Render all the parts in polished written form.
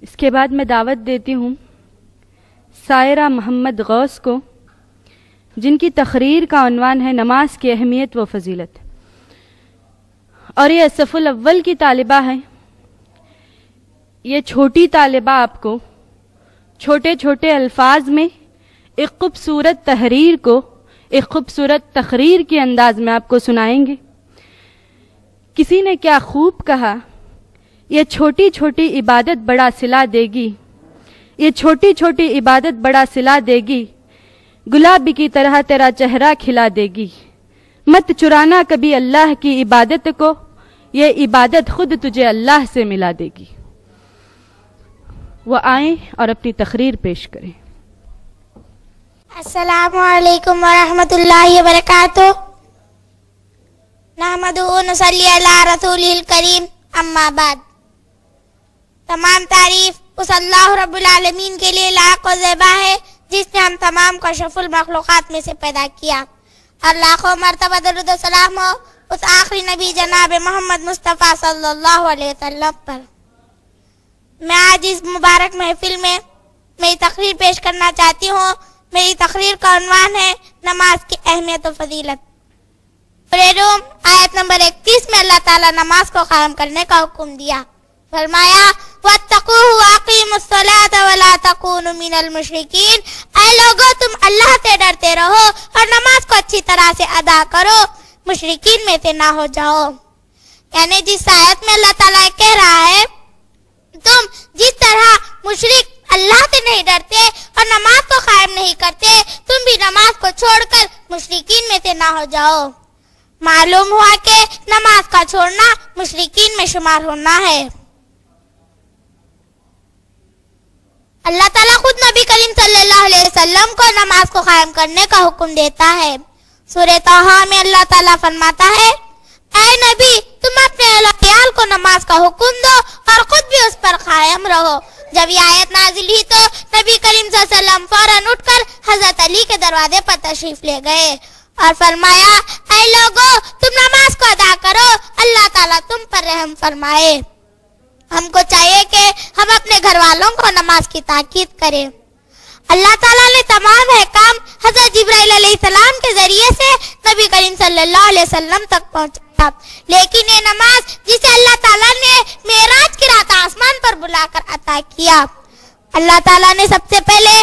اس کے بعد میں دعوت دیتی ہوں سائرہ محمد غوث کو، جن کی تقریر کا عنوان ہے نماز کی اہمیت و فضیلت، اور یہ صف الاول کی طالبہ ہے۔ یہ چھوٹی طالبہ آپ کو چھوٹے چھوٹے الفاظ میں ایک خوبصورت تحریر کو ایک خوبصورت تقریر کے انداز میں آپ کو سنائیں گے۔ کسی نے کیا خوب کہا، یہ چھوٹی چھوٹی عبادت بڑا صلہ دے گی، یہ چھوٹی چھوٹی عبادت بڑا صلہ دے گی، گلاب کی طرح تیرا چہرہ کھلا دے گی۔ مت چرانا کبھی اللہ کی عبادت کو، یہ عبادت خود تجھے اللہ سے ملا دے گی۔ وہ آئیں اور اپنی تقریر پیش کریں۔ السلام علیکم ورحمۃ اللہ وبرکاتہ۔ نحمدہ و نصلی علی رسولہ الکریم، اما بعد۔ تمام تعریف اس اللہ رب العالمین کے لیے لائق و زیبا ہے جس نے ہم تمام کو اشرف المخلوقات میں سے پیدا کیا، اور لاکھوں مرتبہ درود و سلام ہو اس آخری نبی جناب محمد مصطفیٰ صلی اللہ علیہ وسلم پر۔ میں آج اس مبارک محفل میں میری تقریر پیش کرنا چاہتی ہوں۔ میری تقریر کا عنوان ہے نماز کی اہمیت و فضیلت۔ سورہ روم آیت نمبر 31 میں اللہ تعالیٰ نماز کو قائم کرنے کا حکم دیا۔ فرمایا وَاتَّقُوهُ وَأَقِیمُوا الصَّلَاةَ وَلَا تَکُونُوا مِنَ الْمُشْرِکِینَ۔ اے لوگو، تم اللہ سے ڈرتے رہو اور نماز کو اچھی طرح سے ادا کرو، مشرکین میں سے نہ ہو جاؤ۔ یعنی جس آیت میں اللہ تعالیٰ کہہ رہا ہے تم جس طرح مشرک اللہ سے نہیں ڈرتے اور نماز کو قائم نہیں کرتے، تم بھی نماز کو چھوڑ کر مشرکین میں سے نہ ہو جاؤ۔ معلوم ہوا کہ نماز کا چھوڑنا مشرکین میں شمار ہونا ہے۔ اللہ تعالیٰ خود نبی کریم صلی اللہ علیہ وسلم کو نماز کو قائم کرنے کا حکم دیتا ہے۔ سورہ طٰہٰ میں اللہ تعالیٰ فرماتا ہے اے نبی، تم اپنے اہل و عیال کو نماز کا حکم دو اور خود بھی اس پر قائم رہو۔ جب یہ آیت نازل ہوئی تو نبی کریم صلی اللہ علیہ وسلم فوراً اٹھ کر حضرت علی کے دروازے پر تشریف لے گئے اور فرمایا اے لوگو، تم نماز کو ادا کرو، اللہ تعالیٰ تم پر رحم فرمائے۔ ہم کو چاہیے کہ ہم اپنے گھر والوں کو نماز کی تاکید کریں۔ اللہ تعالیٰ نے تمام احکام حضرت جبرائیل علیہ السلام کے ذریعے سے نبی کریم صلی اللہ علیہ وسلم تک پہنچایا، لیکن یہ نماز جسے اللہ تعالیٰ نے معراج کی رات آسمان پر بلا کر عطا کیا، اللہ تعالیٰ نے سب سے پہلے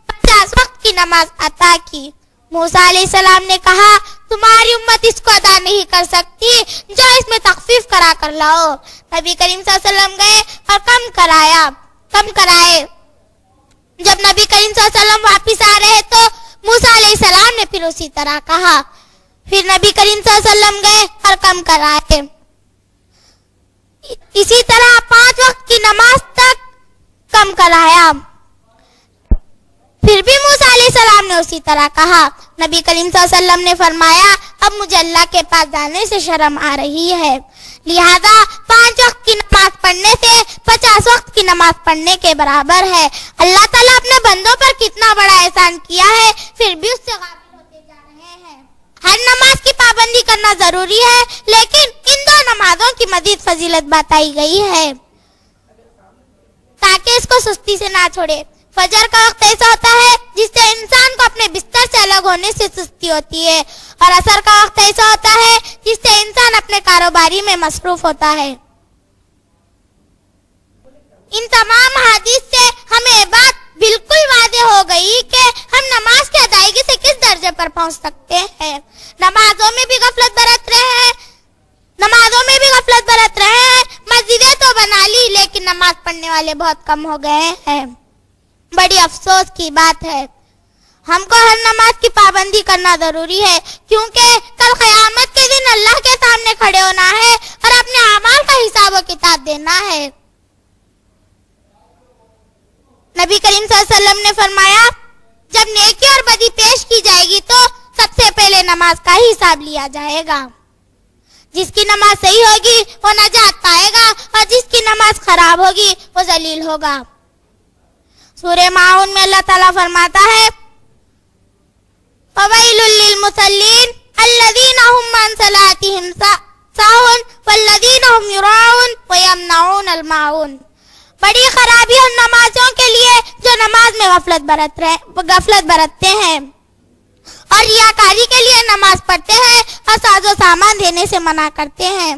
50 وقت کی نماز عطا کی۔ موسیٰ علیہ السلام نے کہا تمہاری امت اس کو ادا نہیں کر سکتی، جو اس میں تخفیف کرا کر لاؤ۔ نبی کریم صلی اللہ علیہ وسلم گئے اور کم کرائے۔ جب نبی کریم صلی اللہ علیہ وسلم واپس آ رہے تو موسیٰ علیہ السلام نے پھر اسی طرح کہا، پھر نبی کریم صلی اللہ علیہ وسلم گئے اور کم کرائے۔ اسی طرح 5 وقت کی نماز تک کم کرایا، پھر بھی موسیٰ علیہ السلام نے اسی طرح کہا۔ نبی کریم صلی اللہ علیہ وسلم نے فرمایا اب مجھے اللہ کے پاس جانے سے شرم آ رہی ہے، لہذا 5 وقت کی نماز پڑھنے سے 50 وقت کی نماز پڑھنے کے برابر ہے۔ اللہ تعالیٰ اپنے بندوں پر کتنا بڑا احسان کیا ہے، پھر بھی اس سے غافل ہوتے جا رہے ہیں۔ ہر نماز کی پابندی کرنا ضروری ہے، لیکن ان 2 نمازوں کی مزید فضیلت بتائی گئی ہے تاکہ اس کو سستی سے نہ چھوڑے۔ فجر کا وقت ایسا ہوتا ہے جس سے انسان کو اپنے بستر سے الگ ہونے سے سستی ہوتی ہے، اور عصر کا وقت ایسا ہوتا ہے جس سے انسان اپنے کاروباری میں مصروف ہوتا ہے۔ ان تمام حدیث سے ہمیں یہ بات بالکل واضح ہو گئی کہ ہم نماز کی ادائیگی سے کس درجے پر پہنچ سکتے ہیں۔ نمازوں میں بھی غفلت برت رہے ہیں، مسجدیں تو بنا لی لیکن نماز پڑھنے والے بہت کم ہو گئے ہیں۔ بڑی افسوس کی بات ہے۔ ہم کو ہر نماز کی پابندی کرنا ضروری ہے، کیونکہ کل قیامت کے دن اللہ کے سامنے کھڑے ہونا ہے اور اپنے اعمال کا حساب و کتاب دینا ہے۔ نبی کریم صلی اللہ علیہ وسلم نے فرمایا جب نیکی اور بدی پیش کی جائے گی تو سب سے پہلے نماز کا ہی حساب لیا جائے گا۔ جس کی نماز صحیح ہوگی وہ نجات پائے گا اور جس کی نماز خراب ہوگی وہ ذلیل ہوگا۔ سورہ ماعون میں اللہ تعالیٰ فرماتا ہے فَوَيْلٌ لِّلْمُصَلِّينَ الَّذِينَ هُمْ عَنْ صَلَاتِهِمْ سَاهُونَ وَالَّذِينَ هُمْ يُرَاءُونَ وَيَمْنَعُونَ الْمَاعُونَ۔ بڑی خرابی ان نمازوں کے لیے جو نماز میں غفلت برتتے ہیں اور ریاکاری کے لیے نماز پڑھتے ہیں اور ساز و سامان دینے سے منع کرتے ہیں.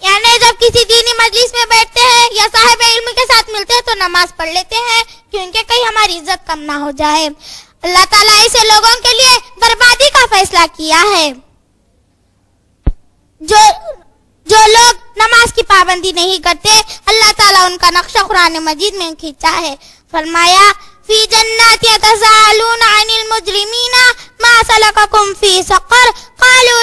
یعنی جب کسی دینی مجلس میں بیٹھتے ہیں یا صاحب علم کے ساتھ ملتے ہیں تو نماز پڑھ لیتے ہیں کیونکہ کہیں ہماری عزت کم نہ ہو جائے. اللہ تعالیٰ ایسے لوگوں کے لیے بربادی کا فیصلہ کیا ہے. جو لوگ نماز کی پابندی نہیں کرتے اللہ تعالیٰ ان کا نقشہ قرآن مجید میں کھینچا ہے. فرمایا فی جنات یتساءلون عن المجرمین ما سلککم فی سقر قالوا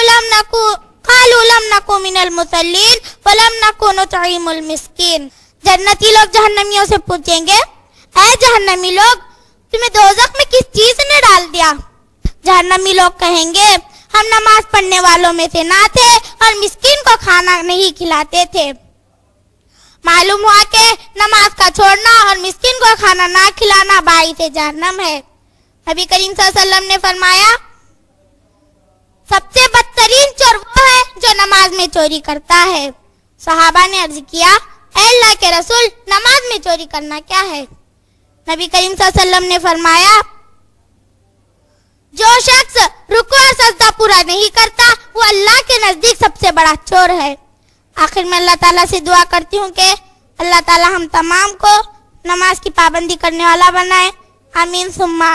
لم نکو من المصلین ولم نکو نطعم المسکین. جنتی لوگ جہنمیوں سے پوچھیں گے اے جہنمی لوگ تمہیں دوزخ میں کس چیز نے ڈال دیا؟ جہنمی لوگ کہیں گے ہم نماز پڑھنے والوں میں سے نہ تھے اور مسکین کو کھانا نہیں کھلاتے تھے. معلوم ہوا کہ نماز کا چھوڑنا اور مسکین کو کھانا نہ کھلانا باعث جہنم ہے. نبی کریم صلی اللہ علیہ وسلم نے فرمایا سب سے بدترین چور وہ ہے جو نماز میں چوری کرتا ہے. صحابہ نے عرض کیا اے اللہ کے رسول نماز میں چوری کرنا کیا ہے؟ نبی کریم صلی اللہ علیہ وسلم نے فرمایا جو شخص رکوع اور سجدہ پورا نہیں کرتا وہ اللہ کے نزدیک سب سے بڑا چور ہے. آخر میں اللہ تعالیٰ سے دعا کرتی ہوں کہ اللہ تعالیٰ ہم تمام کو نماز کی پابندی کرنے والا بنائے. آمین ثم